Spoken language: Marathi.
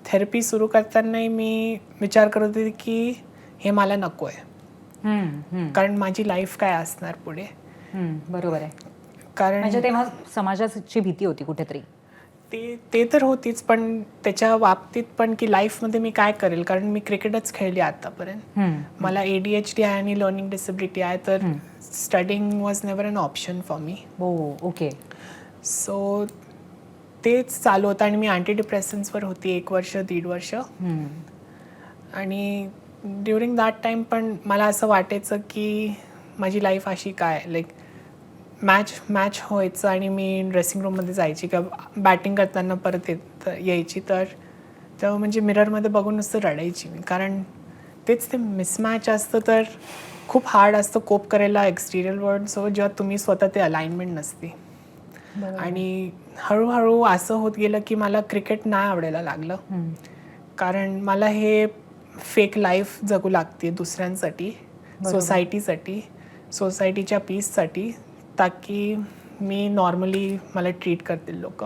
थेरपी सुरू करतानाही मी विचार करत होते की हे मला नको आहे, कारण माझी लाईफ काय असणार पुढे. बरोबर आहे. कारण म्हणजे तेव्हा समाजाची भीती होती कुठेतरी. ते तर होतीच, पण त्याच्या बाबतीत पण की लाईफमध्ये मी काय करेल, कारण मी क्रिकेटच खेळली आतापर्यंत. मला ADHD आहे आणि लर्निंग डिसेबिलिटी आहे, तर studying was never an option for me. Okay. So तेच चालू होतं आणि मी अँटीडिप्रेसन्सवर होती 1 वर्ष 1.5 वर्ष. आणि ड्युरिंग दॅट टाईम पण मला असं वाटायचं की माझी लाईफ अशी काय, लाईक मॅच व्हायचं आणि मी ड्रेसिंग रूममध्ये जायची किंवा बॅटिंग करताना परत यायची, तर तेव्हा म्हणजे मिररमध्ये बघून नुसतं रडायची मी, कारण तेच ते मिसमॅच असतं तर खूप हार्ड असतं कोप करायला एक्सटिरियर वर्ल्डसोबत जेव्हा तुम्ही स्वतः ते अलाइनमेंट नसते. आणि हळूहळू असं होत गेलं की मला क्रिकेट नाही आवडायला लागलं, कारण मला हे फेक लाईफ जगू लागते दुसऱ्यांसाठी, सोसायटीसाठी, सोसायटीच्या पीससाठी, ताकी मी नॉर्मली मला ट्रीट करतील लोक.